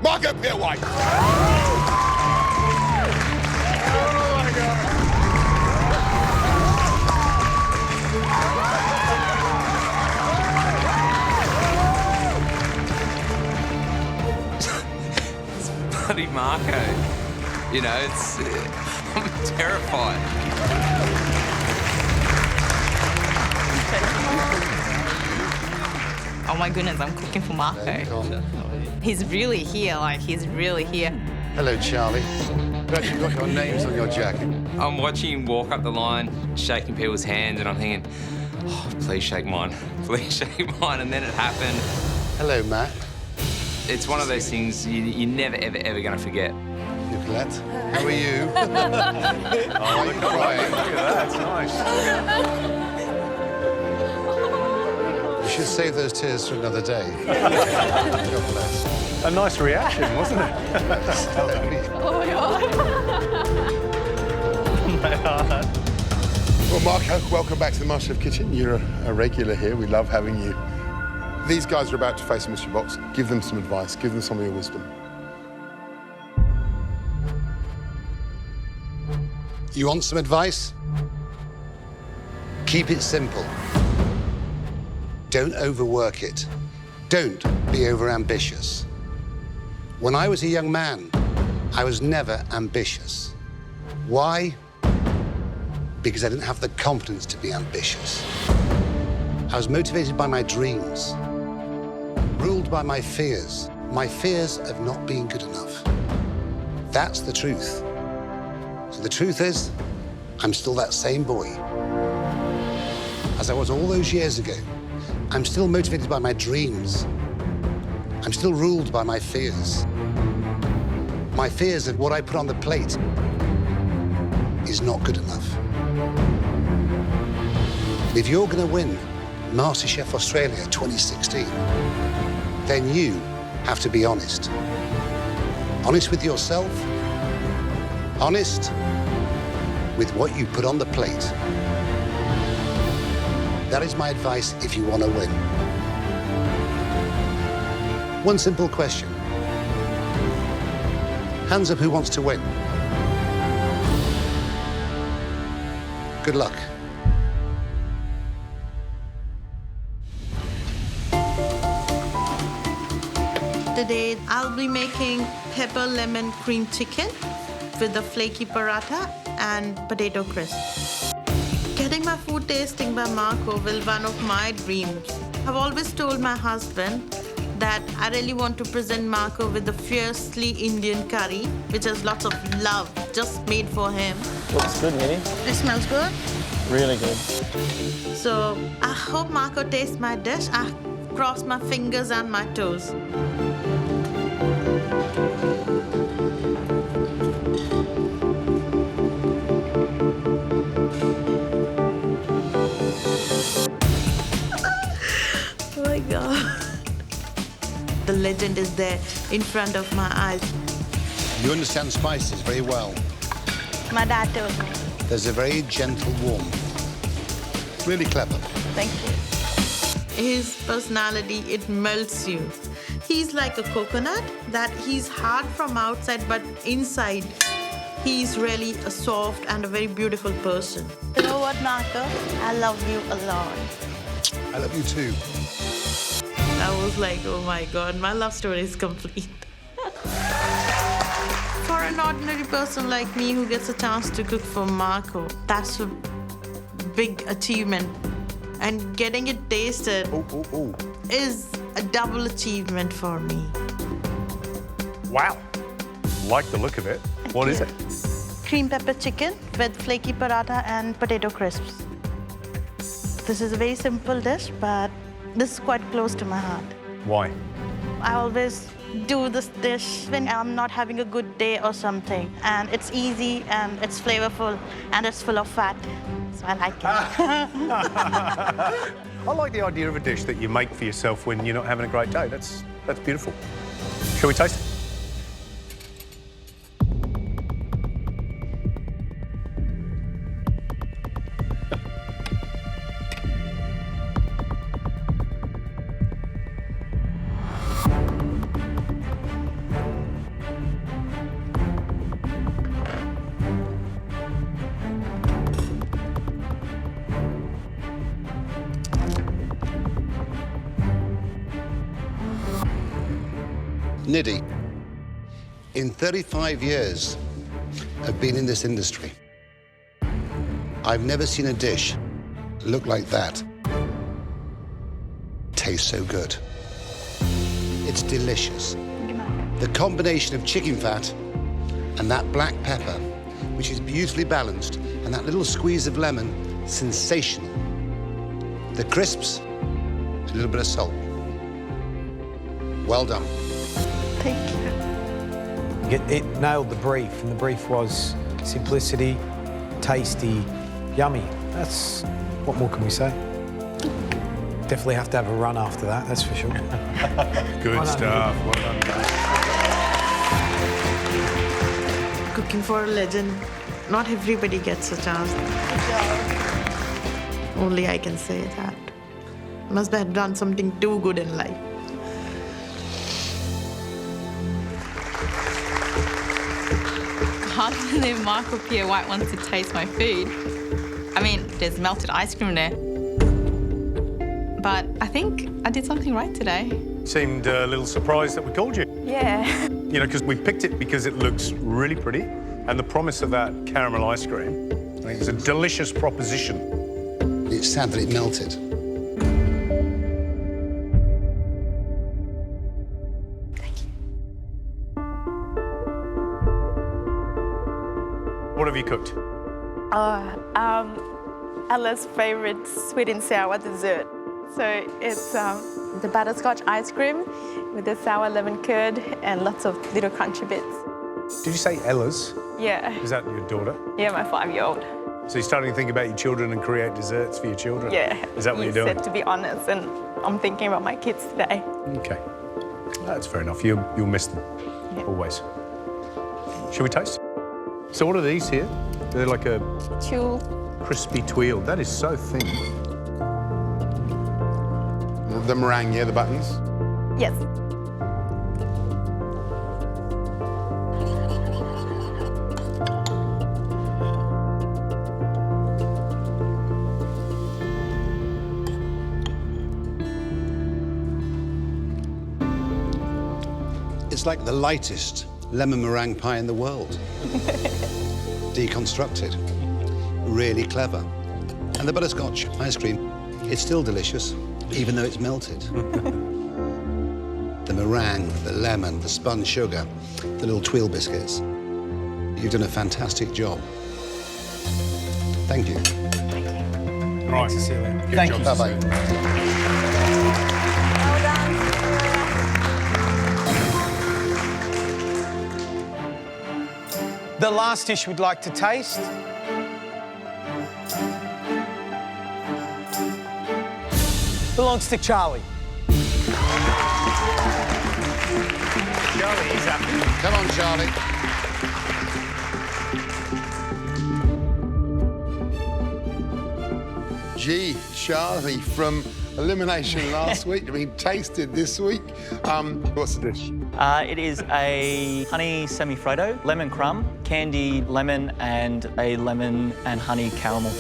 Marco Pierre White. Bloody Marco. You know, it's... I'm terrified. Oh my goodness, I'm cooking for Marco. He's really here, like, he's really here. Hello, Charlie. Glad you've got your names on your jacket. I'm watching him walk up the line, shaking people's hands, and I'm thinking, oh, please shake mine. Please shake mine. And then it happened. Hello, Matt. It's one of those things you're never, ever, ever going to forget. Nicolette, how are you? Oh, look crying. Look at that, that's nice. You should save those tears for another day. God bless. A nice reaction, wasn't it? Oh my God. Well, Marco, welcome back to the MasterChef kitchen. You're a regular here. We love having you. These guys are about to face a mystery box. Give them some advice. Give them some of your wisdom. You want some advice? Keep it simple. Don't overwork it. Don't be overambitious. When I was a young man, I was never ambitious. Why? Because I didn't have the confidence to be ambitious. I was motivated by my dreams, ruled by my fears of not being good enough. That's the truth. So the truth is, I'm still that same boy. As I was all those years ago, I'm still motivated by my dreams. I'm still ruled by my fears. My fears that what I put on the plate is not good enough. If you're going to win MasterChef Australia 2016, then you have to be honest. Honest with yourself, honest with what you put on the plate. That is my advice if you want to win. One simple question. Hands up who wants to win. Good luck. Today, I'll be making pepper lemon cream chicken with the flaky paratha and potato crisp. Getting my food tasting by Marco will be one of my dreams. I've always told my husband that I really want to present Marco with the fiercely Indian curry, which has lots of love just made for him. Looks good, Minnie. It smells good. Really good. So I hope Marco tastes my dish. I cross my fingers and my toes. Oh my God. The legend is there in front of my eyes. You understand spices very well. My dad told me. There's a very gentle warmth. Really clever. Thank you. His personality, it melts you. He's like a coconut, that he's hard from outside, but inside, he's really a soft and a very beautiful person. You know what, Marco? I love you a lot. I love you too. I was like, oh my God, my love story is complete. For an ordinary person like me who gets a chance to cook for Marco, that's a big achievement. And getting it tasted is a double achievement for me. Wow. Like the look of it. What is it? Cream pepper chicken with flaky paratha and potato crisps. This is a very simple dish, but this is quite close to my heart. Why? I always do this dish when I'm not having a good day or something. And it's easy, and it's flavorful, and it's full of fat. So I like it. I like the idea of a dish that you make for yourself when you're not having a great day. That's beautiful. Shall we taste it? Nidhi, in 35 years of being in this industry, I've never seen a dish look like that. Tastes so good. It's delicious. The combination of chicken fat and that black pepper, which is beautifully balanced, and that little squeeze of lemon, sensational. The crisps, a little bit of salt. Well done. Thank you. It nailed the brief, and the brief was simplicity, tasty, yummy. What more can we say? Definitely have to have a run after that, that's for sure. Good stuff. Well done, guys. Cooking for a legend, not everybody gets a chance. Only I can say that. Must have done something too good in life. Can't believe Michael Pierre White wants to taste my food. I mean, there's melted ice cream there. But I think I did something right today. Seemed a little surprised that we called you. Yeah. You know, because we picked it because it looks really pretty, and the promise of that caramel ice cream, I think it's a delicious proposition. It's sad that it melted. What have you cooked? Ella's favorite sweet and sour dessert. So it's the butterscotch ice cream with the sour lemon curd and lots of little crunchy bits. Did you say Ella's? Yeah. Is that your daughter? Yeah, my 5-year-old. So you're starting to think about your children and create desserts for your children? Yeah. Is that what you're doing? Said to be honest, and I'm thinking about my kids today. Okay. That's fair enough. You'll miss them, always. Shall we taste? So what are these here? They're like a Two. crispy tuile. That is so thin. The meringue, yeah, the buttons? Yes. It's like the lightest lemon meringue pie in the world. Deconstructed. Really clever. And the butterscotch ice cream, it's still delicious, even though it's melted. The meringue, the lemon, the spun sugar, the little tuile biscuits. You've done a fantastic job. Thank you. Right. Cecilia. Thank you. Bye-bye. Well done. The last dish we'd like to taste belongs to Charlie. Charlie, he's happy. Come on, Charlie. Gee, Charlie, from elimination last week to being tasted this week. What's the dish? It is a honey semi-freddo, lemon crumb, candied lemon, and a lemon and honey caramel.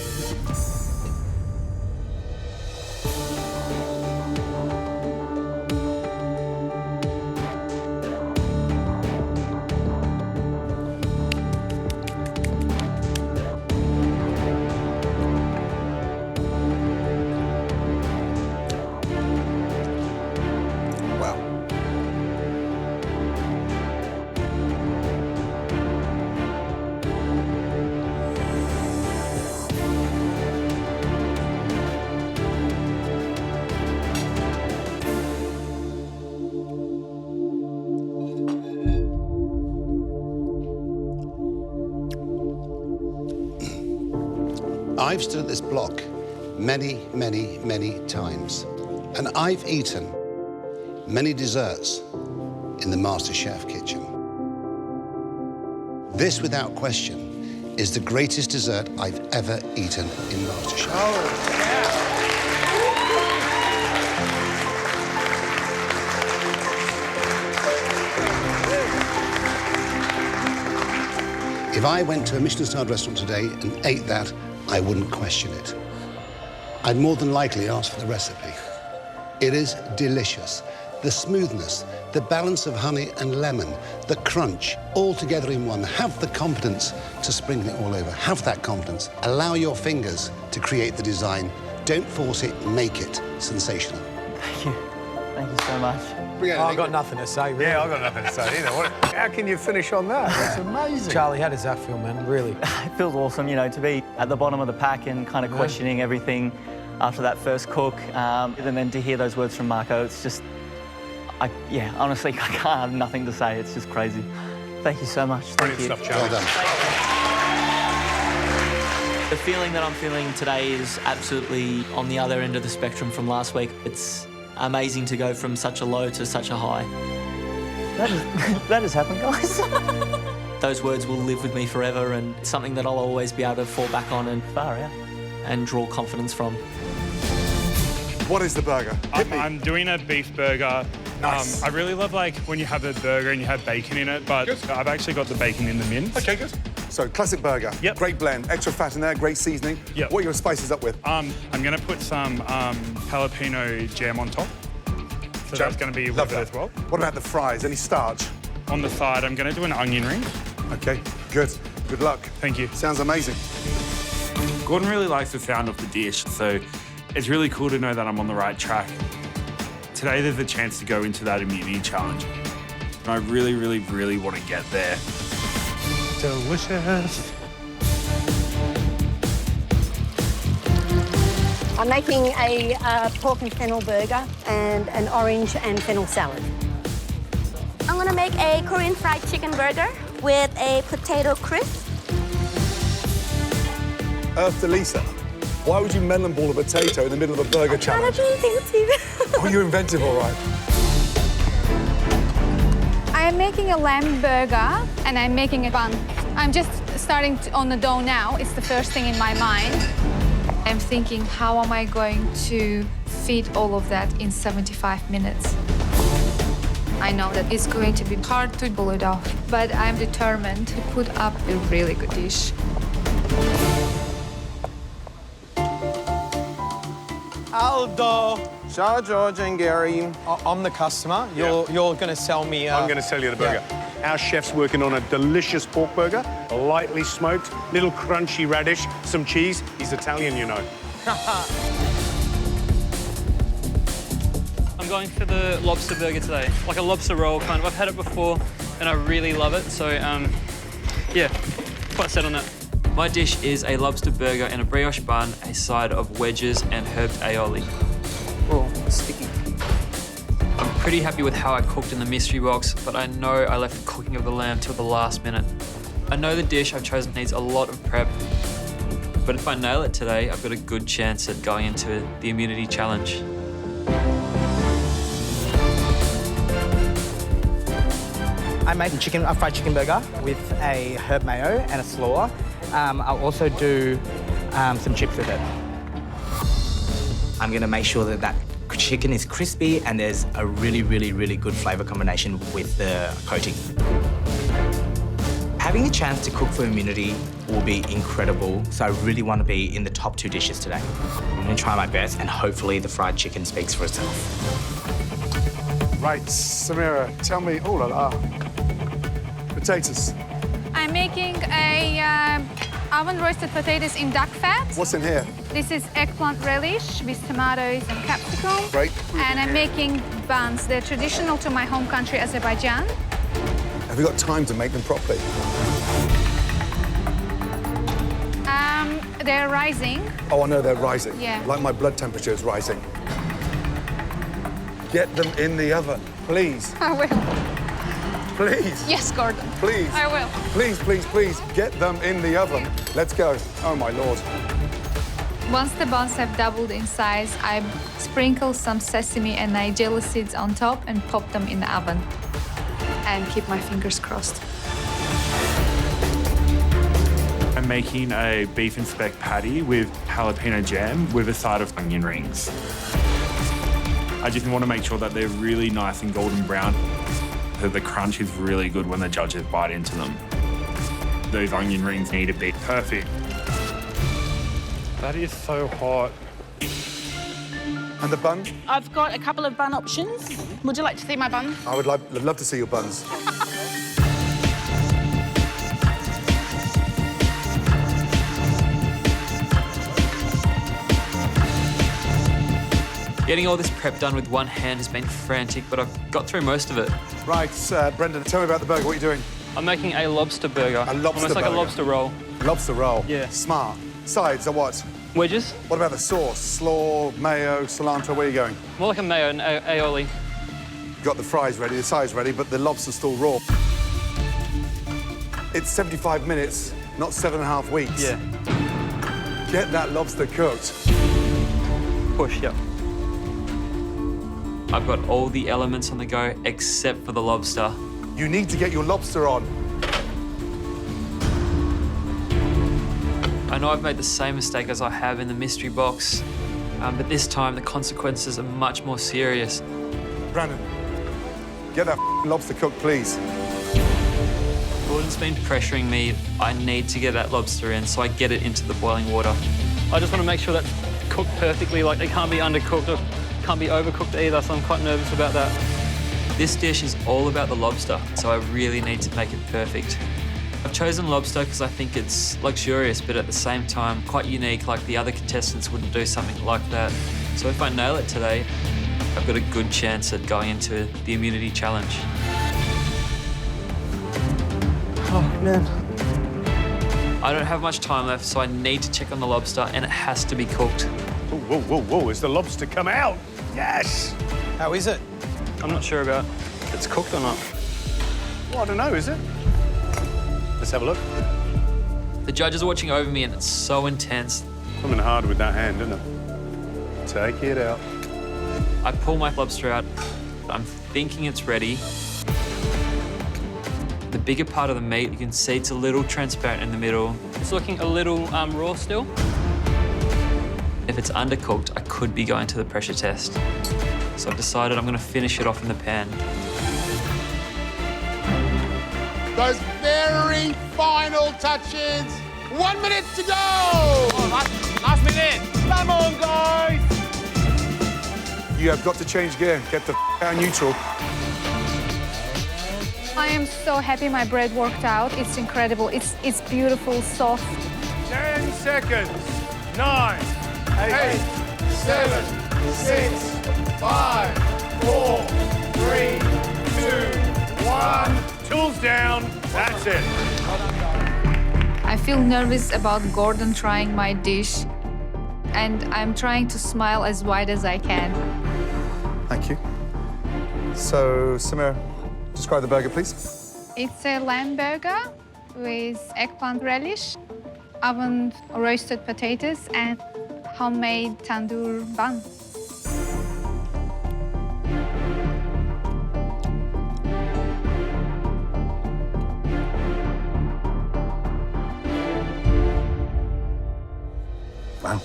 I've stood at this block many, many, many times, and I've eaten many desserts in the MasterChef kitchen. This, without question, is the greatest dessert I've ever eaten in MasterChef. Oh, yeah. If I went to a Michelin-starred restaurant today and ate that, I wouldn't question it. I'd more than likely ask for the recipe. It is delicious. the smoothness, the balance of honey and lemon, the crunch, all together in one. Have the confidence to sprinkle it all over. Have that confidence. Allow your fingers to create the design. Don't force it, make it sensational. Thank you. Thank you so much. I've got nothing to say, really. Yeah, I've got nothing to say either. How can you finish on that? That's amazing. Charlie, how does that feel, man? Really? It feels awesome, you know, to be at the bottom of the pack and kind of questioning everything after that first cook. And then to hear those words from Marco, it's just, yeah, honestly, I have nothing to say. It's just crazy. Thank you so much. Thank you. Brilliant stuff, Charlie. Well done. The feeling that I'm feeling today is absolutely on the other end of the spectrum from last week. It's amazing to go from such a low to such a high. That has happened, guys. Those words will live with me forever, and it's something that I'll always be able to fall back on and Far out. and draw confidence from. What is the burger? I'm doing a beef burger. Nice. I really love like when you have a burger and you have bacon in it, but Good. I've actually got the bacon in the mince. Okay, good. So, classic burger. Yep. Great blend. Extra fat in there, great seasoning. Yep. What are your spices up with? I'm gonna put some jalapeno jam on top. So that's gonna be with it as well. What about the fries? Any starch? On the side, I'm gonna do an onion ring. Okay, good. Good luck. Thank you. Sounds amazing. Gordon really likes the sound of the dish, so it's really cool to know that I'm on the right track. Today, there's a chance to go into that immunity challenge. And I really, really, really want to get there. Delicious. I'm making a pork and fennel burger and an orange and fennel salad. I'm going to make a Korean fried chicken burger with a potato crisp. Delisa, why would you melon ball a potato in the middle of a burger challenge? Oh, you're inventive, all right. I am making a lamb burger and I'm making a bun. I'm just starting on the dough now. It's the first thing in my mind. I'm thinking, how am I going to feed all of that in 75 minutes? I know that it's going to be hard to pull it off, but I'm determined to put up a really good dish. Aldo, Shah, George, and Gary. I'm the customer. You're going to sell me... I'm going to sell you the burger. Our chef's working on a delicious pork burger, lightly smoked, little crunchy radish, some cheese. He's Italian, you know. I'm going for the lobster burger today, like a lobster roll kind of. I've had it before and I really love it, so yeah, quite set on that. My dish is a lobster burger and a brioche bun, a side of wedges and herbed aioli. Oh, sticky. I'm pretty happy with how I cooked in the mystery box, but I know I left the cooking of the lamb till the last minute. I know the dish I've chosen needs a lot of prep, but if I nail it today, I've got a good chance at going into the immunity challenge. I'm making a fried chicken burger with a herb mayo and a slaw. I'll also do some chips with it. I'm going to make sure that chicken is crispy and there's a really, really, really good flavour combination with the coating. Having a chance to cook for immunity will be incredible, so I really want to be in the top 2 dishes today. I'm going to try my best and hopefully the fried chicken speaks for itself. Right, Samira, tell me, oh la la. Potatoes. I'm making a oven roasted potatoes in duck fat. What's in here? This is eggplant relish with tomatoes and capsicum. Great. And I'm making buns. They're traditional to my home country, Azerbaijan. Have you got time to make them properly? They're rising. Oh, I know they're rising. Yeah. Like my blood temperature is rising. Get them in the oven, please. I will. Please. Yes, Gordon. Please. I will. Please, please, please, get them in the oven. Let's go. Oh, my Lord. Once the buns have doubled in size, I sprinkle some sesame and nigella seeds on top and pop them in the oven. And keep my fingers crossed. I'm making a beef and speck patty with jalapeno jam with a side of onion rings. I just want to make sure that they're really nice and golden brown, that the crunch is really good when the judges bite into them. Those onion rings need to be perfect. That is so hot. And the bun? I've got a couple of bun options. Would you like to see my bun? I would love to see your buns. Getting all this prep done with one hand has been frantic, but I've got through most of it. Right, Brendan, tell me about the burger. What are you doing? I'm making a lobster burger. A lobster Almost like burger. a lobster roll. Lobster roll? Yeah. Smart. Sides are what? Wedges. What about the sauce? Slaw, mayo, cilantro, where are you going? More like a mayo and aioli. You've got the fries ready, the sides ready, but the lobster's still raw. It's 75 minutes, not 7.5 weeks. Yeah. Get that lobster cooked. Push, yeah. I've got all the elements on the go except for the lobster. You need to get your lobster on. I know I've made the same mistake as I have in the mystery box, but this time the consequences are much more serious. Brandon, get that lobster cooked, please. Gordon's been pressuring me. I need to get that lobster in, so I get it into the boiling water. I just want to make sure that's cooked perfectly, like it can't be undercooked or can't be overcooked either, so I'm quite nervous about that. This dish is all about the lobster, so I really need to make it perfect. I've chosen lobster because I think it's luxurious, but at the same time, quite unique, like the other contestants wouldn't do something like that. So if I nail it today, I've got a good chance at going into the immunity challenge. Oh, man. I don't have much time left, so I need to check on the lobster, and it has to be cooked. Whoa, whoa, whoa, whoa, is the lobster come out? Yes! How is it? I'm not sure about if it's cooked or not. Well, I don't know, is it? Let's have a look. The judges are watching over me, and it's so intense. Coming hard with that hand, isn't it? Take it out. I pull my lobster out. I'm thinking it's ready. The bigger part of the meat, you can see it's a little transparent in the middle. It's looking a little raw still. If it's undercooked, I could be going to the pressure test. So I've decided I'm going to finish it off in the pan. Those very final touches. 1 minute to go. Oh, last minute. Come on, guys. You have got to change gear. Get the out neutral. I am so happy my bread worked out. It's incredible. It's beautiful, soft. 10 seconds. 9, 8, 7, 6, 5, 4, 3, 2, 1. Tools down. That's it. I feel nervous about Gordon trying my dish, and I'm trying to smile as wide as I can. Thank you. So, Samir, describe the burger, please. It's a lamb burger with eggplant relish, oven roasted potatoes, and homemade tandoor bun. Wow.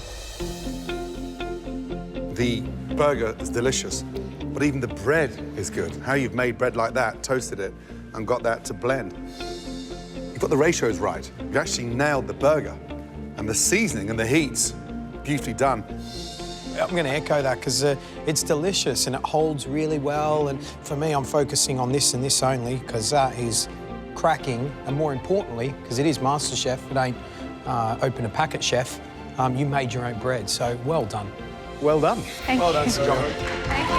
The burger is delicious, but even the bread is good. How you've made bread like that, toasted it, and got that to blend. You've got the ratios right. You actually nailed the burger. And the seasoning and the heat's beautifully done. I'm going to echo that because it's delicious and it holds really well. And for me, I'm focusing on this and this only because that is cracking. And more importantly, because it is MasterChef, it ain't open a packet chef, you made your own bread. So well done. Well done. Thank well you. done, Sir John. Thank you.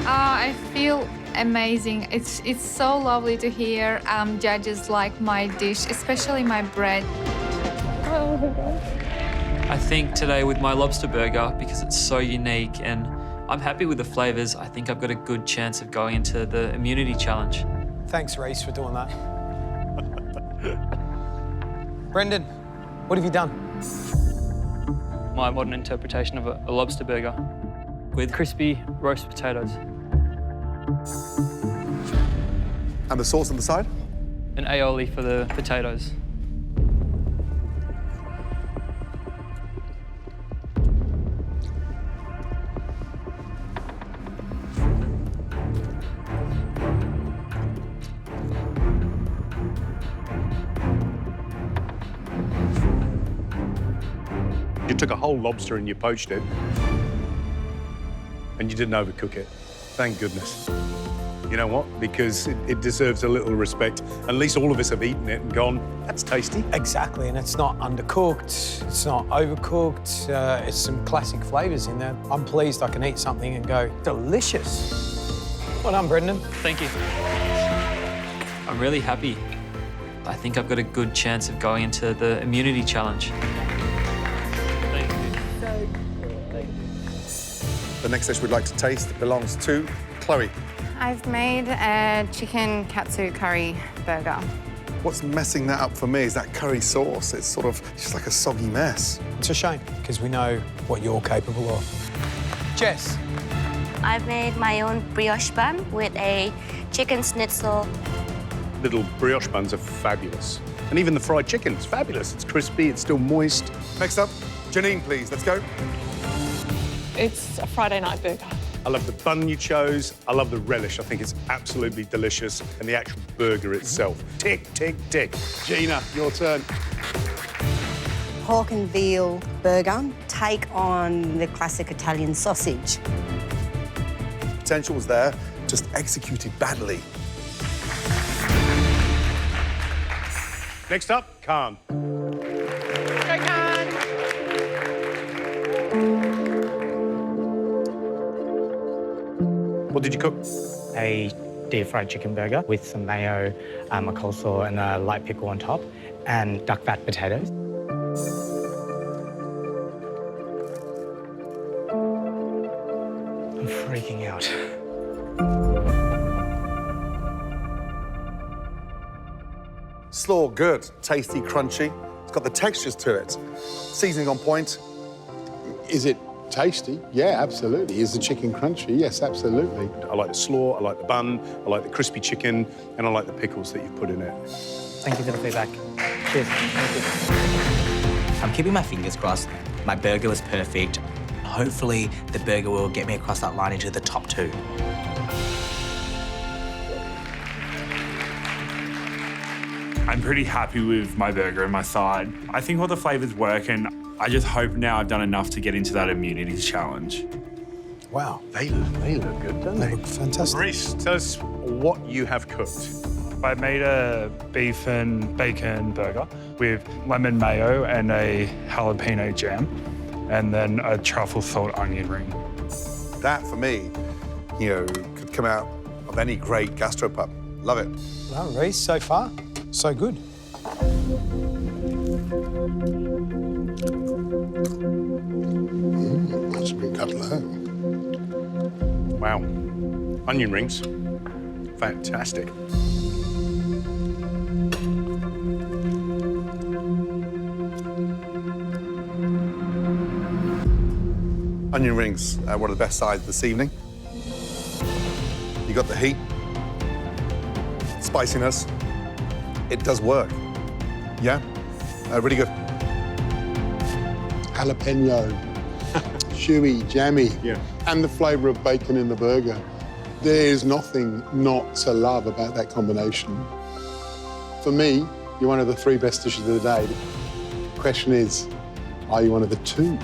I feel amazing. It's so lovely to hear judges like my dish, especially my bread. I think today with my lobster burger, because it's so unique and I'm happy with the flavours, I think I've got a good chance of going into the immunity challenge. Thanks, Reece, for doing that. Brendan, what have you done? My modern interpretation of a lobster burger with crispy roast potatoes. And the sauce on the side? An aioli for the potatoes. You're took a whole lobster and you poached it. And you didn't overcook it. Thank goodness. You know what? Because it deserves a little respect. At least all of us have eaten it and gone, that's tasty. Exactly, and it's not undercooked, it's not overcooked, it's some classic flavours in there. I'm pleased I can eat something and go, delicious. Well done, Brendan. Thank you. I'm really happy. I think I've got a good chance of going into the immunity challenge. Thank you. The next dish we'd like to taste belongs to Chloe. I've made a chicken katsu curry burger. What's messing that up for me is that curry sauce. It's sort of just like a soggy mess. It's a shame, because we know what you're capable of. Jess. I've made my own brioche bun with a chicken schnitzel. Little brioche buns are fabulous. And even the fried chicken's fabulous. It's crispy, it's still moist. Next up, Janine, please, let's go. It's a Friday night burger. I love the bun you chose. I love the relish. I think it's absolutely delicious. And the actual burger itself. Tick, tick, tick. Gina, your turn. Pork and veal burger. Take on the classic Italian sausage. Potential was there, just executed badly. Next up, Khan. Go, Khan. What did you cook? A deep-fried chicken burger with some mayo, a coleslaw and a light pickle on top, and duck fat potatoes. I'm freaking out. Slaw, good. Tasty, crunchy. It's got the textures to it. Seasoning on point. Is it tasty? Yeah, absolutely. Is the chicken crunchy? Yes, absolutely. I like the slaw, I like the bun, I like the crispy chicken, and I like the pickles that you've put in it. Thank you for the feedback. Cheers. Thank you. I'm keeping my fingers crossed. My burger was perfect. Hopefully, the burger will get me across that line into the top 2. I'm pretty happy with my burger and my side. I think all the flavours work, and I just hope now I've done enough to get into that immunity challenge. Wow. They look good, don't they? They look fantastic. Reece, tell us what you have cooked. I made a beef and bacon burger with lemon mayo and a jalapeno jam, and then a truffle salt onion ring. That, for me, you know, could come out of any great gastropub. Love it. Well, Reece, so far, so good. That's been cut low. Wow. Onion rings. Fantastic. Onion rings, one of the best sides this evening. You got the heat, spiciness. It does work. Yeah? Really good. Jalapeno, chewy, jammy, and the flavour of bacon in the burger. There's nothing not to love about that combination. For me, you're one of the 3 best dishes of the day. The question is, are you one of the 2?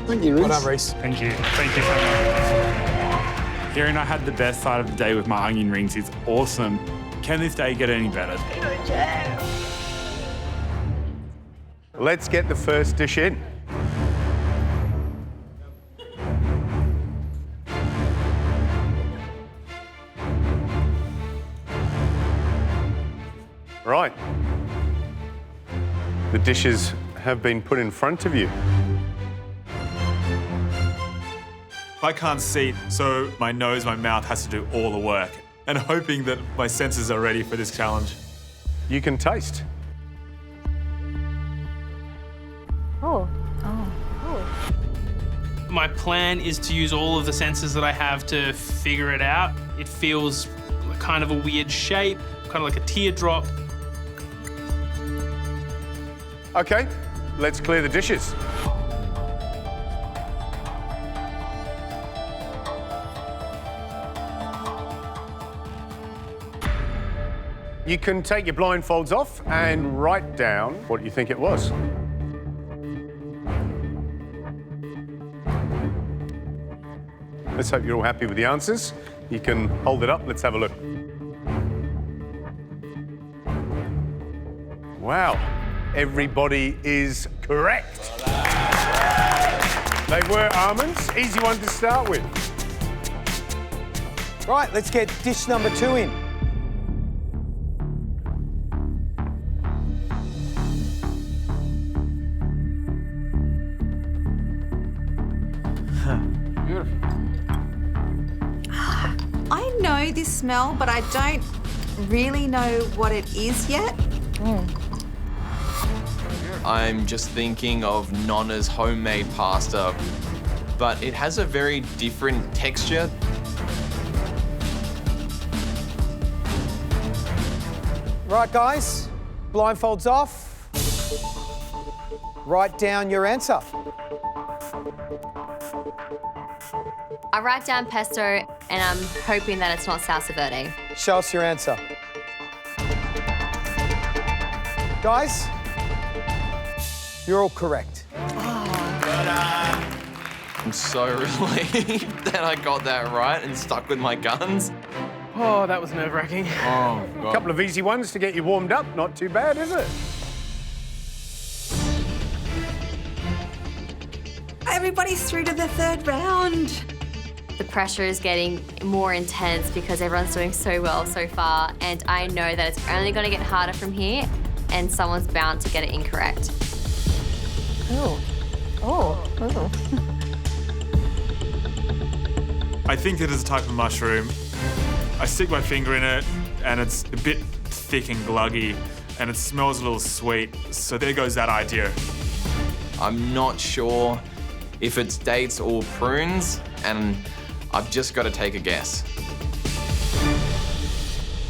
Thank you, Reece. Well done, Reece. Thank you. Thank you so much. Hearing I had the best side of the day with my onion rings is awesome. Can this day get any better? Let's get the first dish in. Right. The dishes have been put in front of you. I can't see, so my nose, my mouth has to do all the work. And hoping that my senses are ready for this challenge. You can taste. Oh. My plan is to use all of the senses that I have to figure it out. It feels kind of a weird shape, kind of like a teardrop. Okay, let's clear the dishes. You can take your blindfolds off and write down what you think it was. Let's hope you're all happy with the answers. You can hold it up. Let's have a look. Wow. Everybody is correct. They were almonds. Easy one to start with. Right, let's get dish number 2 in. I know this smell, but I don't really know what it is yet. I'm just thinking of Nonna's homemade pasta, but it has a very different texture. Right, guys, blindfolds off. Write down your answer. I write down pesto, and I'm hoping that it's not salsa verde. Show us your answer. Guys, you're all correct. I'm so relieved that I got that right and stuck with my guns. Oh, that was nerve-wracking. Oh, God. A couple of easy ones to get you warmed up. Not too bad, is it? Everybody's through to the 3rd round. The pressure is getting more intense because everyone's doing so well so far, and I know that it's only going to get harder from here, and someone's bound to get it incorrect. I think it is a type of mushroom. I stick my finger in it, and it's a bit thick and gluggy, and it smells a little sweet, so there goes that idea. I'm not sure if it's dates or prunes, and I've just got to take a guess.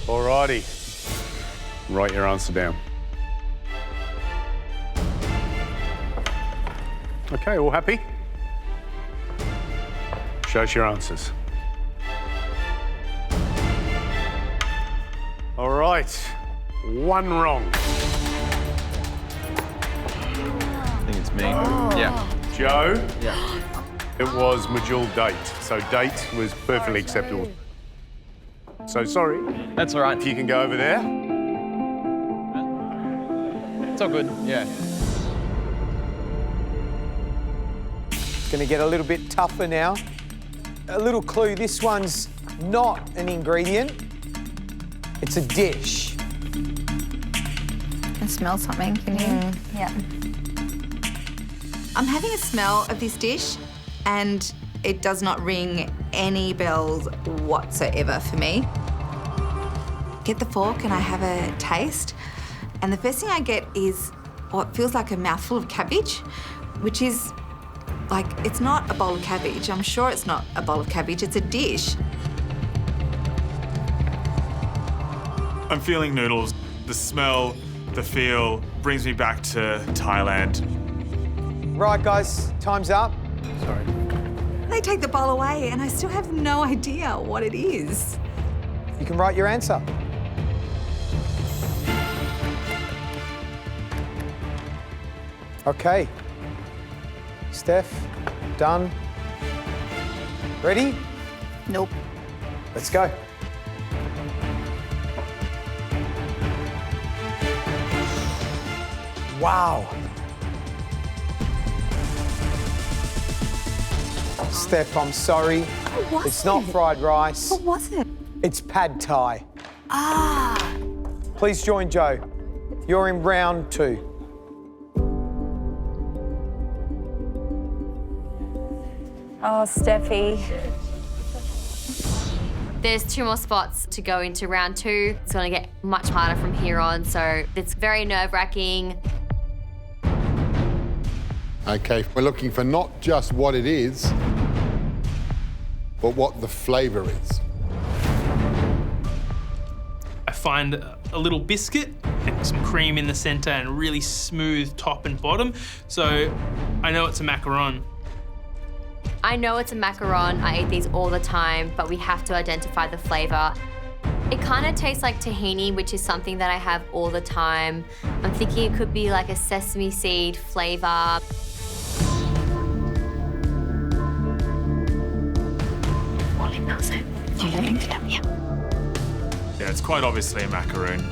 Alrighty. Write your answer down. Okay, all happy? Show us your answers. All right, 1 wrong. I think it's me. Yeah. Joe? Yeah. It was Majul date, so date was perfectly acceptable. So sorry. That's all right. If you can go over there. It's all good, yeah. It's going to get a little bit tougher now. A little clue, this one's not an ingredient. It's a dish. I can smell something, can you? Yeah. I'm having a smell of this dish, and it does not ring any bells whatsoever for me. Get the fork and I have a taste, and the first thing I get is what feels like a mouthful of cabbage, which is like, it's not a bowl of cabbage. I'm sure it's not a bowl of cabbage, it's a dish. I'm feeling noodles. The smell, the feel brings me back to Thailand. Right, guys, time's up. Sorry. They take the bowl away, and I still have no idea what it is. You can write your answer. Okay. Steph, done. Ready? Nope. Let's go. Wow. Steph, I'm sorry. What was It's not it? fried rice. What was it? It's pad thai. Ah. Please join Joe. You're in round 2. Oh, Steffi. There's 2 more spots to go into round 2. It's going to get much harder from here on, so it's very nerve-wracking. Okay, we're looking for not just what it is, but what the flavour is. I find a little biscuit and some cream in the centre and really smooth top and bottom, so I know it's a macaron. I know it's a macaron. I eat these all the time, but we have to identify the flavour. It kind of tastes like tahini, which is something that I have all the time. I'm thinking it could be like a sesame seed flavor. Yeah, it's quite obviously a macaroon.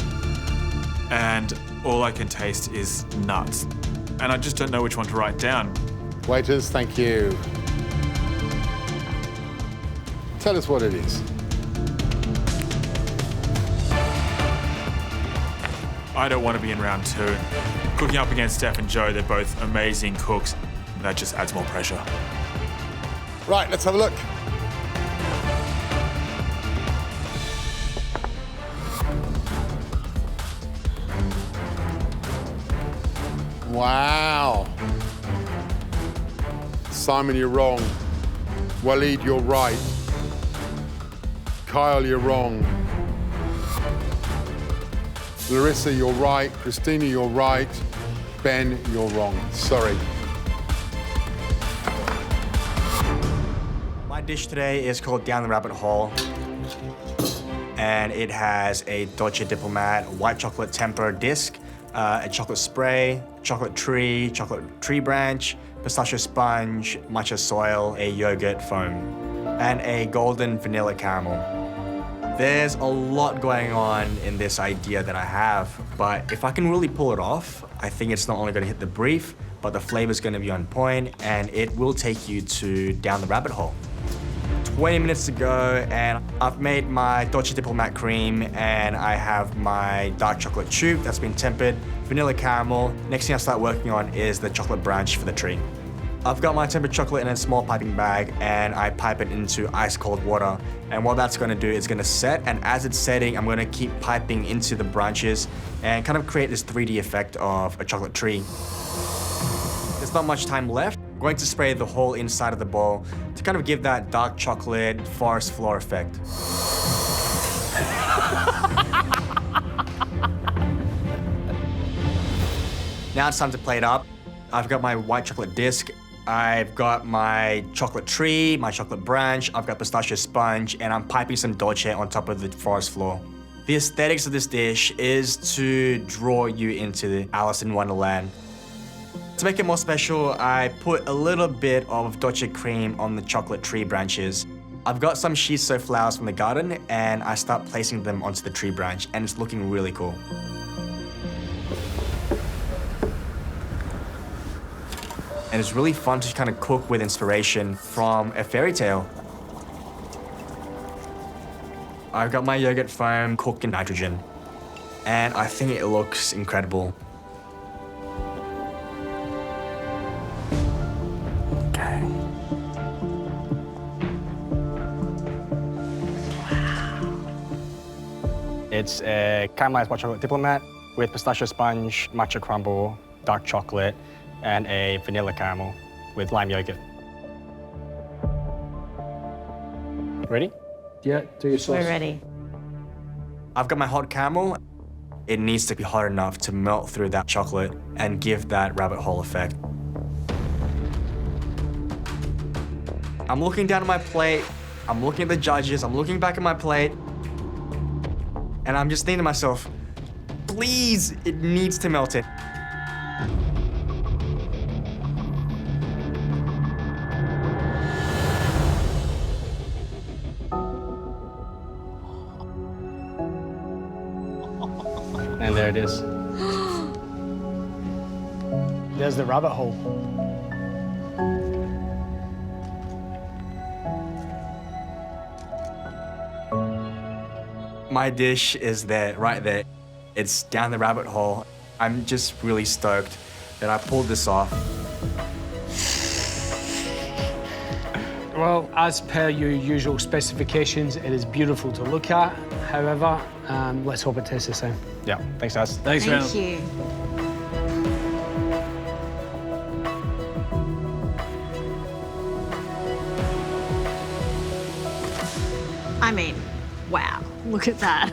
And all I can taste is nuts. And I just don't know which one to write down. Waiters, thank you. Tell us what it is. I don't want to be in round 2. Cooking up against Steph and Joe, they're both amazing cooks. That just adds more pressure. Right, let's have a look. Wow. Simon, you're wrong. Waleed, you're right. Kyle, you're wrong. Larissa, you're right. Christina, you're right. Ben, you're wrong. Sorry. My dish today is called Down the Rabbit Hole. And it has a Dolce Diplomat white chocolate tempura disc, a chocolate spray, chocolate tree branch, pistachio sponge, matcha soil, a yogurt foam, and a golden vanilla caramel. There's a lot going on in this idea that I have, but if I can really pull it off, I think it's not only gonna hit the brief, but the flavor's gonna be on point, and it will take you to down the rabbit hole. 20 minutes to go, and I've made my Dolce Diplomat cream, and I have my dark chocolate tube that's been tempered, vanilla caramel. Next thing I start working on is the chocolate branch for the tree. I've got my tempered chocolate in a small piping bag, and I pipe it into ice cold water. And what that's gonna do is gonna set, and as it's setting, I'm gonna keep piping into the branches and kind of create this 3D effect of a chocolate tree. There's not much time left. I'm going to spray the whole inside of the bowl to kind of give that dark chocolate forest floor effect. Now it's time to plate up. I've got my white chocolate disc, I've got my chocolate tree, my chocolate branch, I've got pistachio sponge, and I'm piping some dolce on top of the forest floor. The aesthetics of this dish is to draw you into the Alice in Wonderland. To make it more special, I put a little bit of dolce cream on the chocolate tree branches. I've got some shiso flowers from the garden, and I start placing them onto the tree branch, and it's looking really cool. And it's really fun to kind of cook with inspiration from a fairy tale. I've got my yogurt foam cooked in nitrogen, and I think it looks incredible. Okay. It's a caramelized white chocolate diplomat with pistachio sponge, matcha crumble, dark chocolate, and a vanilla caramel with lime yogurt. Ready? Yeah, do your sauce. We're ready. I've got my hot caramel. It needs to be hot enough to melt through that chocolate and give that rabbit hole effect. I'm looking down at my plate, I'm looking at the judges, I'm looking back at my plate, and I'm just thinking to myself, please, it needs to melt it. And there it is. There's the rabbit hole. My dish is there, right there. It's down the rabbit hole. I'm just really stoked that I pulled this off. Well, as per your usual specifications, it is beautiful to look at. However, let's hope it tastes the same. Yeah, thanks, guys. Thanks, Thank you. I mean, wow, look at that.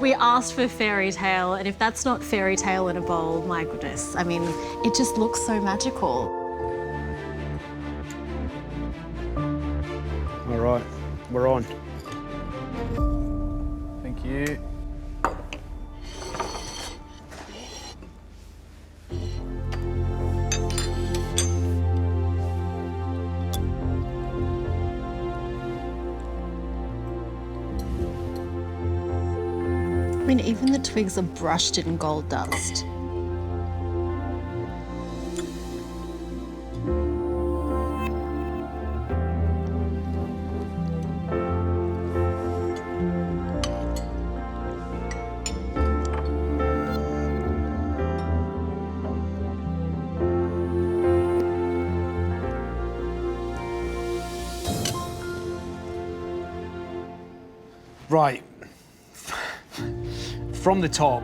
We asked for fairy tale, and if that's not fairy tale in a bowl, my goodness. I mean, it just looks so magical. All right, we're on. you. I mean, even the twigs are brushed in gold dust. Right. From the top,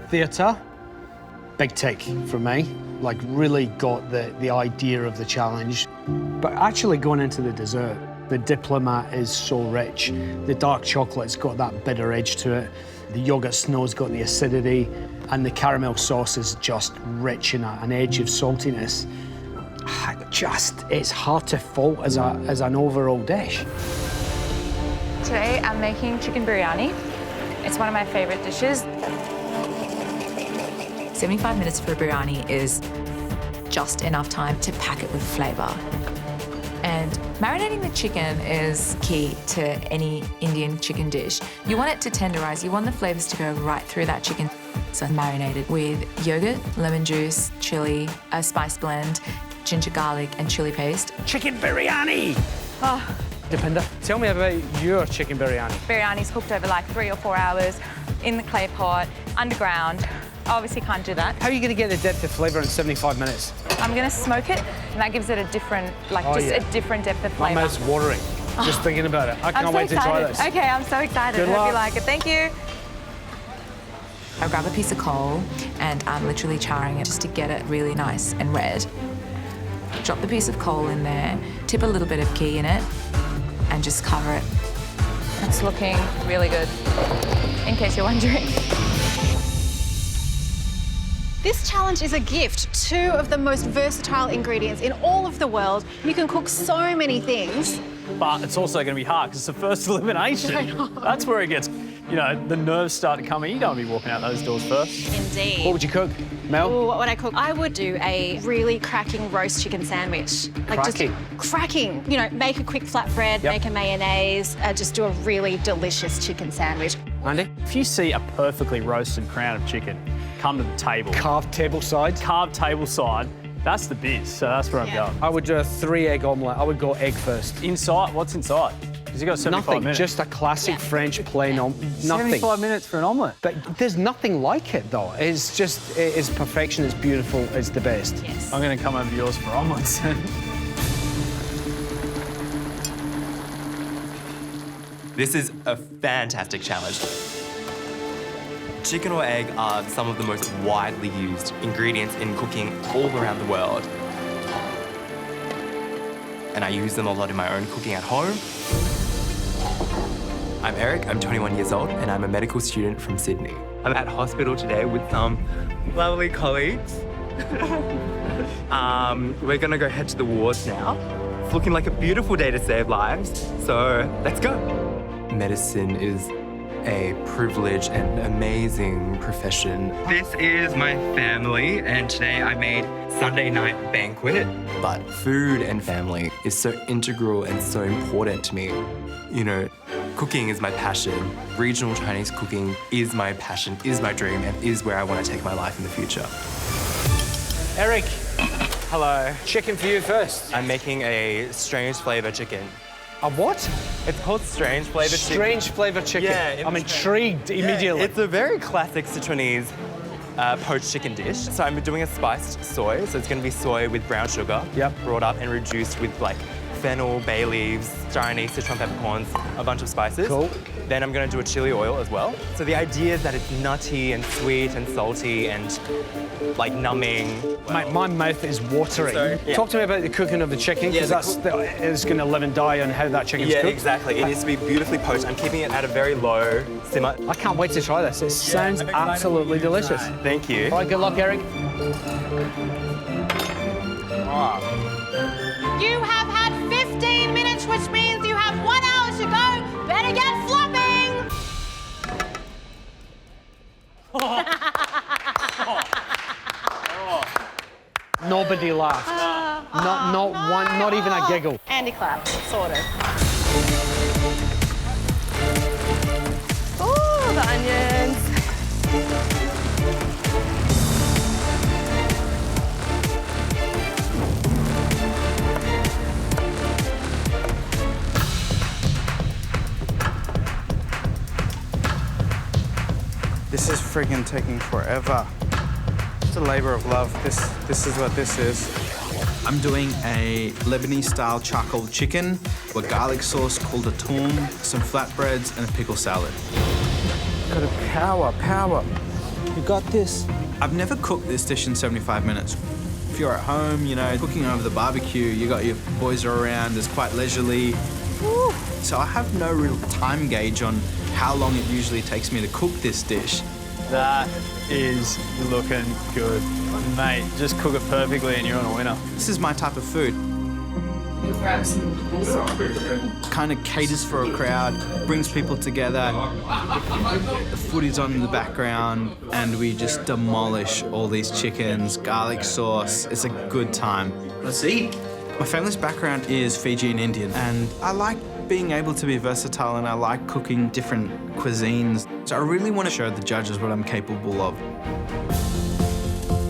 theatre, big tick from me. Like, really got the idea of the challenge. But actually going into the dessert, the diplomat is so rich. The dark chocolate's got that bitter edge to it. The yogurt snow's got the acidity, and the caramel sauce is just rich in an edge of saltiness. It's hard to fault as an overall dish. Today I'm making chicken biryani. It's one of my favorite dishes. 75 minutes for a biryani is just enough time to pack it with flavour. And marinating the chicken is key to any Indian chicken dish. You want it to tenderise, you want the flavours to go right through that chicken. So marinated with yogurt, lemon juice, chilli, a spice blend, ginger garlic and chilli paste. Chicken biryani! Oh. Deepinder, tell me about your chicken biryani. Biryani's cooked over like 3 or 4 hours in the clay pot, underground. Obviously can't do that. How are you going to get the depth of flavour in 75 minutes? I'm going to smoke it, and that gives it a different, a different depth of flavour. My mouth's watering, just thinking about it. I can't wait to try this. Okay, I'm so excited. Good Hope luck. you like it. Thank you. I grab a piece of coal and I'm literally charring it just to get it really nice and red. Drop the piece of coal in there, tip a little bit of ghee in it, and just cover it. It's looking really good, in case you're wondering. This challenge is a gift. 2 of the most versatile ingredients in all of the world. You can cook so many things. But it's also going to be hard because it's the first elimination. I know. That's where it gets, the nerves start to come in. You don't want to be walking out those doors first. Indeed. What would you cook, Mel? Ooh, what would I cook? I would do a really cracking roast chicken sandwich. Cracking? Just cracking. Make a quick flatbread, make a mayonnaise, just do a really delicious chicken sandwich. Andy? If you see a perfectly roasted crown of chicken, come to the table. Carved table side? Carved table side. That's the biz, so that's where I'm going. I would do a 3-egg omelette. I would go egg first. Inside? What's inside? Because you've got 75 Nothing, minutes. just a classic French plain omelette. Nothing. 75 minutes for an omelette. But there's nothing like it, though. It's just, it's perfection, it's beautiful, it's the best. Yes. I'm going to come over to yours for omelettes. This is a fantastic challenge. Chicken or egg are some of the most widely used ingredients in cooking all around the world. And I use them a lot in my own cooking at home. I'm Eric, I'm 21 years old, and I'm a medical student from Sydney. I'm at hospital today with some lovely colleagues. We're gonna go head to the wards now. It's looking like a beautiful day to save lives, so let's go. Medicine is a privilege and amazing profession. This is my family, and today I made Sunday night banquet. But food and family is so integral and so important to me. Cooking is my passion. Regional Chinese cooking is my passion, is my dream, and is where I want to take my life in the future. Eric, Hello. chicken for you first. I'm making a strange flavor chicken. A what? It's called strange flavor chicken. Strange flavour chicken. Yeah, I'm intrigued immediately. It's a very classic Sichuanese poached chicken dish. So I'm doing a spiced soy. So it's going to be soy with brown sugar. Yep. Brought up and reduced with fennel, bay leaves, Chinese Sichuan peppercorns, a bunch of spices. Cool. Then I'm going to do a chili oil as well. So the idea is that it's nutty and sweet and salty and numbing. Mate, my mouth is watering. So, yeah. Talk to me about the cooking of the chicken, because it's going to live and die on how that chicken's cooked. Yeah, exactly. It needs to be beautifully poached. I'm keeping it at a very low simmer. I can't wait to try this. It sounds absolutely delicious. Thank you. All right, good luck, Eric. You have had 15 minutes, which means you have 1 hour to go. Better get flopping. Nobody laughed. Not one, not even a giggle. Andy clap, sort of. Ooh, the onions. This is friggin' taking forever. It's a labor of love. This is what this is. I'm doing a Lebanese-style charcoal chicken with garlic sauce called a toum, some flatbreads, and a pickle salad. Gotta power. You got this. I've never cooked this dish in 75 minutes. If you're at home, you know, cooking over the barbecue, you got your boys are around, it's quite leisurely. Woo. So I have no real time gauge on how long it usually takes me to cook this dish. That is looking good. Mate, just cook it perfectly and you're on a winner. This is my type of food. Kind of caters for a crowd, brings people together. The footy's on in the background and we just demolish all these chickens, garlic sauce. It's a good time. Let's eat. My family's background is Fijian Indian and I like being able to be versatile and I like cooking different cuisines. So I really want to show the judges what I'm capable of.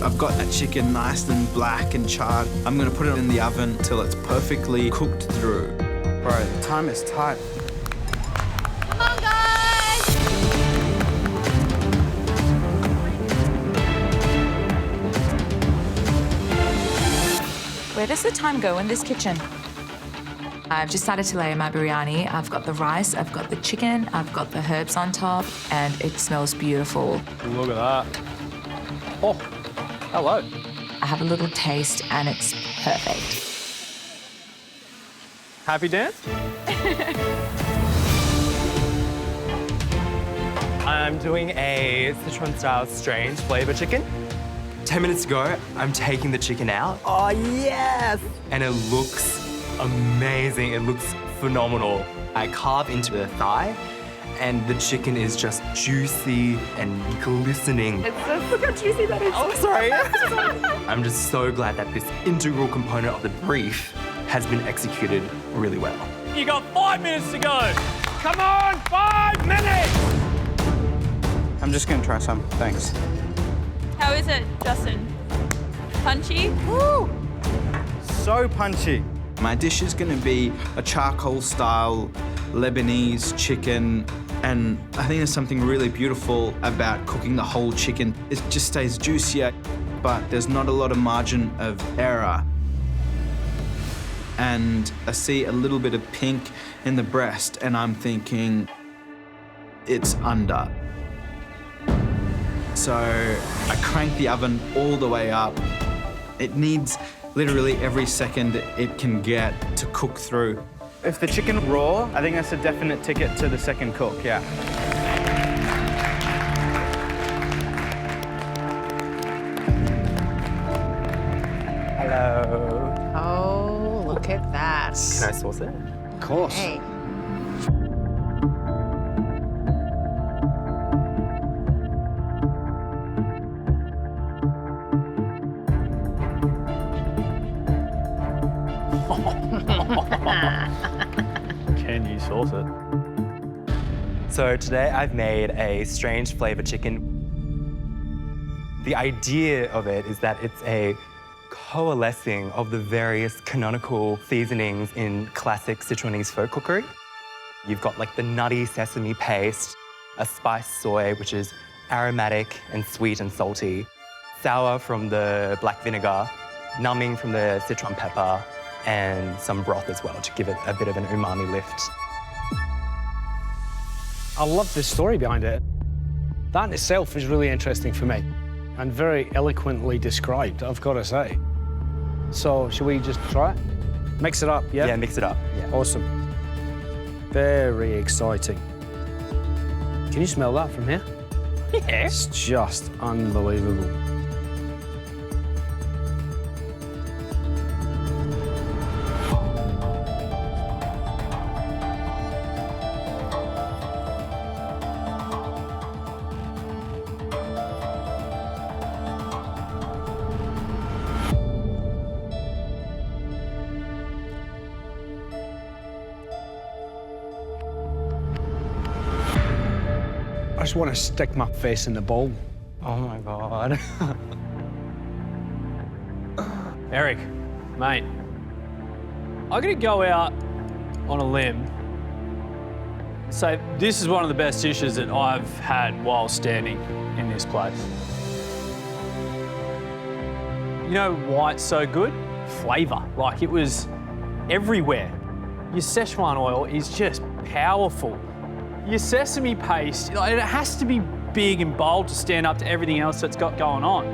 I've got that chicken nice and black and charred. I'm going to put it in the oven till it's perfectly cooked through. Bro, the time is tight. Come on, guys! Where does the time go in this kitchen? I've just started to layer my biryani. I've got the rice, I've got the chicken, I've got the herbs on top, and it smells beautiful. Look at that. Oh, hello. I have a little taste and it's perfect. Happy dance? I'm doing a Sichuan-style strange flavour chicken. 10 minutes ago, I'm taking the chicken out. Oh, yes! And it looks amazing. It looks phenomenal. I carve into the thigh, and the chicken is just juicy and glistening. Look how juicy that is. Oh, sorry. I'm just so glad that this integral component of the brief has been executed really well. You got 5 minutes to go. Come on, 5 minutes! I'm just gonna try some, thanks. How is it, Justin? Punchy? Woo! So punchy. My dish is gonna be a charcoal-style Lebanese chicken, and I think there's something really beautiful about cooking the whole chicken. It just stays juicier, but there's not a lot of margin of error. And I see a little bit of pink in the breast, and I'm thinking, it's under. So I crank the oven all the way up. It needs literally every second it can get to cook through. If the chicken raw, I think that's a definite ticket to the second cook, yeah. Hello. Oh, look at that. Can I sauce it? Of course. Hey. Can you sauce it? So today I've made a strange flavour chicken. The idea of it is that it's a coalescing of the various canonical seasonings in classic Sichuanese folk cookery. You've got like the nutty sesame paste, a spiced soy, which is aromatic and sweet and salty, sour from the black vinegar, numbing from the Sichuan pepper, and some broth as well to give it a bit of an umami lift. I love the story behind it. That in itself is really interesting for me and very eloquently described, I've got to say. So, should we just try it? Mix it up, yeah? Yeah, mix it up. Yeah. Awesome. Very exciting. Can you smell that from here? Yeah. It's just unbelievable. just want to stick my face in the bowl. Oh my God. Eric, mate, I'm gonna go out on a limb. Say this is one of the best dishes that I've had while standing in this place. You know why it's so good? Flavour. Like, it was everywhere. Your Szechuan oil is just powerful. Your sesame paste, it has to be big and bold to stand up to everything else that's got going on.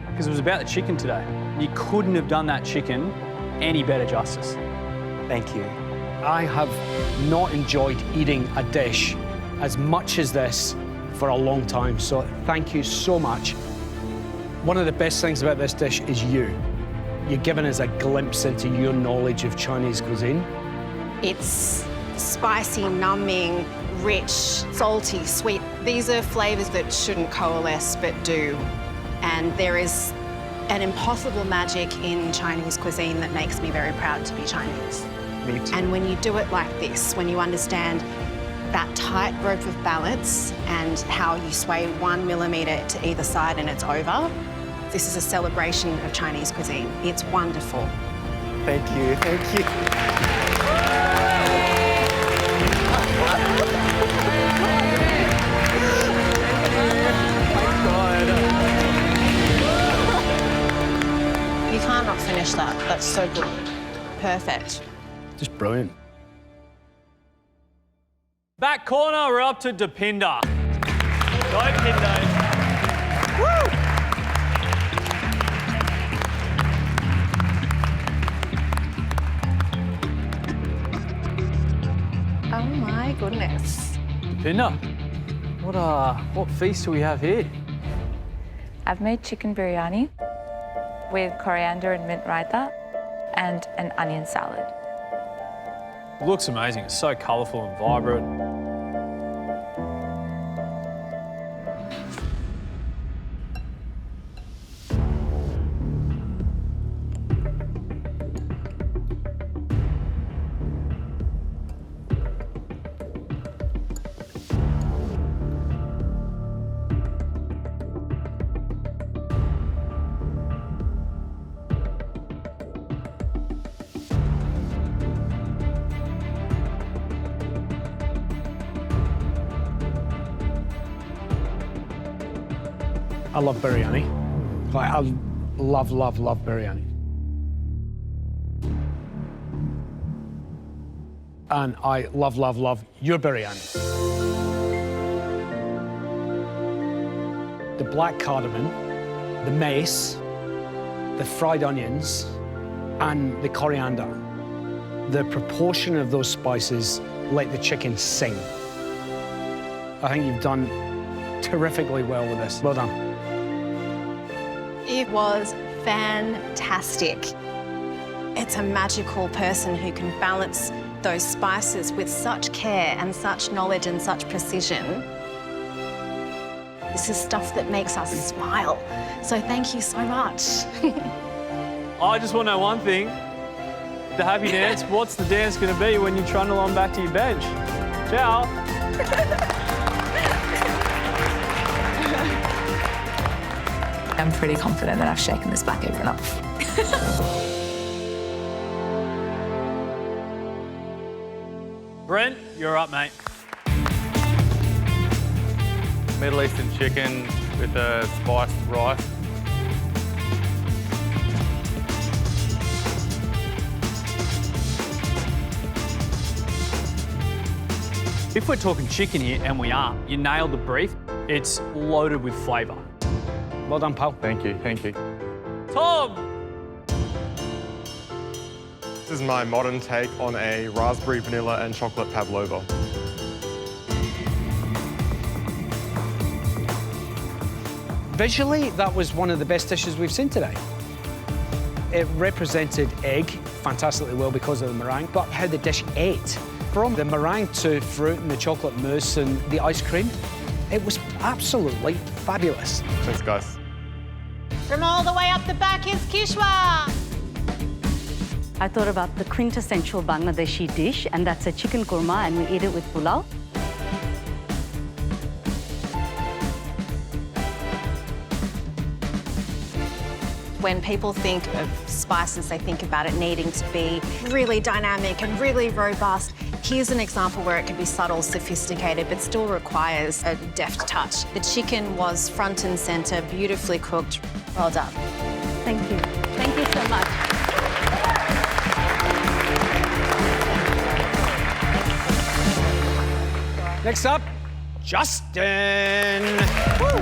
Because it was about the chicken today. You couldn't have done that chicken any better justice. Thank you. I have not enjoyed eating a dish as much as this for a long time, so thank you so much. One of the best things about this dish is you. You're giving us a glimpse into your knowledge of Chinese cuisine. It's spicy, numbing, rich, salty, sweet. These are flavours that shouldn't coalesce but do. And there is an impossible magic in Chinese cuisine that makes me very proud to be Chinese. Me too. And when you do it like this, when you understand that tightrope of balance and how you sway 1 millimetre to either side and it's over, this is a celebration of Chinese cuisine. It's wonderful. Thank you, thank you. You can't not finish that. That's so good. Perfect. Just brilliant. Back corner, we're up to Depinder. Go, Pindo. Woo! Oh my goodness. Depinder, what feast do we have here? I've made chicken biryani with coriander and mint raita and an onion salad. It looks amazing. It's so colourful and vibrant. I love biryani. Like, I love, love, love biryani. And I love, love, love your biryani. The black cardamom, the mace, the fried onions, and the coriander. The proportion of those spices let the chicken sing. I think you've done terrifically well with this. Well done. It was fantastic. It's a magical person who can balance those spices with such care and such knowledge and such precision. This is stuff that makes us smile. So thank you so much. I just want to know one thing. The happy dance, what's the dance going to be when you trundle on back to your bench? Ciao. I'm pretty confident that I've shaken this back over enough. Brent, you're up, mate. Middle Eastern chicken with a spiced rice. If we're talking chicken here, and we are, you nailed the brief. It's loaded with flavour. Well done, pal. Thank you, thank you. Tom! This is my modern take on a raspberry, vanilla and chocolate pavlova. Visually, that was one of the best dishes we've seen today. It represented egg fantastically well because of the meringue, but how the dish ate. From the meringue to fruit and the chocolate mousse and the ice cream, it was absolutely fabulous. Thanks, guys. From all the way up the back is Kishwa. I thought about the quintessential Bangladeshi dish, and that's a chicken korma, and we eat it with pulao. When people think of spices, they think about it needing to be really dynamic and really robust. Here's an example where it can be subtle, sophisticated, but still requires a deft touch. The chicken was front and centre, beautifully cooked. Well done. Thank you. Thank you so much. Next up, Justin. Woo.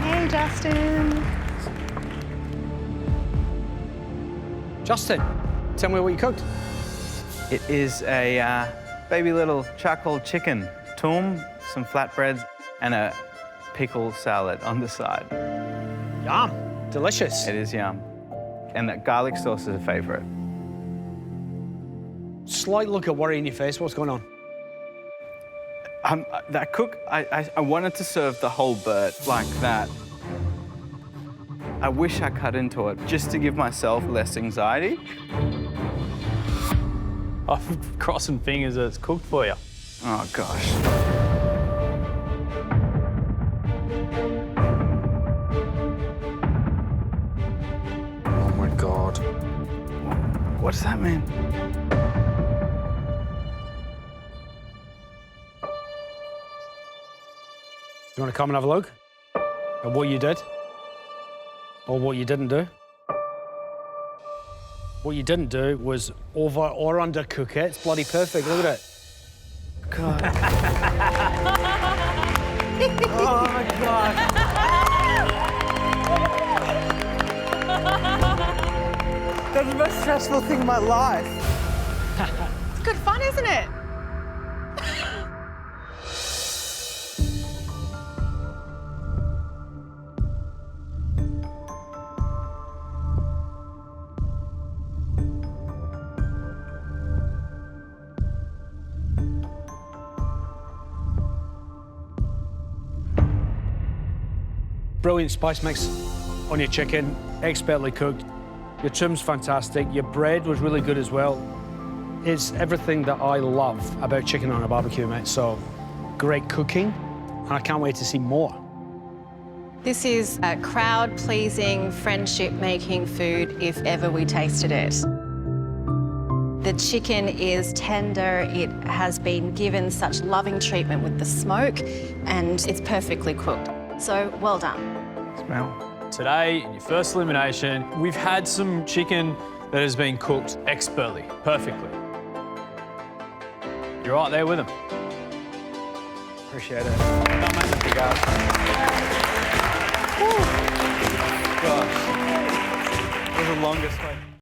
Hey, Justin. Justin, tell me what you cooked. It is a baby little charcoal chicken, toom, some flatbreads, and a pickle salad on the side. Yum, delicious. It is yum. And that garlic sauce is a favourite. Slight look of worry in your face. What's going on? That cook, I wanted to serve the whole bird like that. I wish I cut into it just to give myself less anxiety. I'm crossing fingers that it's cooked for you. Oh, gosh. Oh, my God. What does that mean? You want to come and have a look at what you did? Or what you didn't do? What you didn't do was over or undercook it. It's bloody perfect. Look at it. God. Oh, my God. That's the most stressful thing in my life. It's good fun, isn't it? Brilliant spice mix on your chicken, expertly cooked. Your trim's fantastic. Your bread was really good as well. It's everything that I love about chicken on a barbecue, mate. So, great cooking, and I can't wait to see more. This is a crowd-pleasing, friendship-making food if ever we tasted it. The chicken is tender, it has been given such loving treatment with the smoke, and it's perfectly cooked. So, well done. Smell. Today, in your first elimination, we've had some chicken that has been cooked expertly, perfectly. You're right there with them. Appreciate it. Thank you, guys. Gosh. It was the longest wait.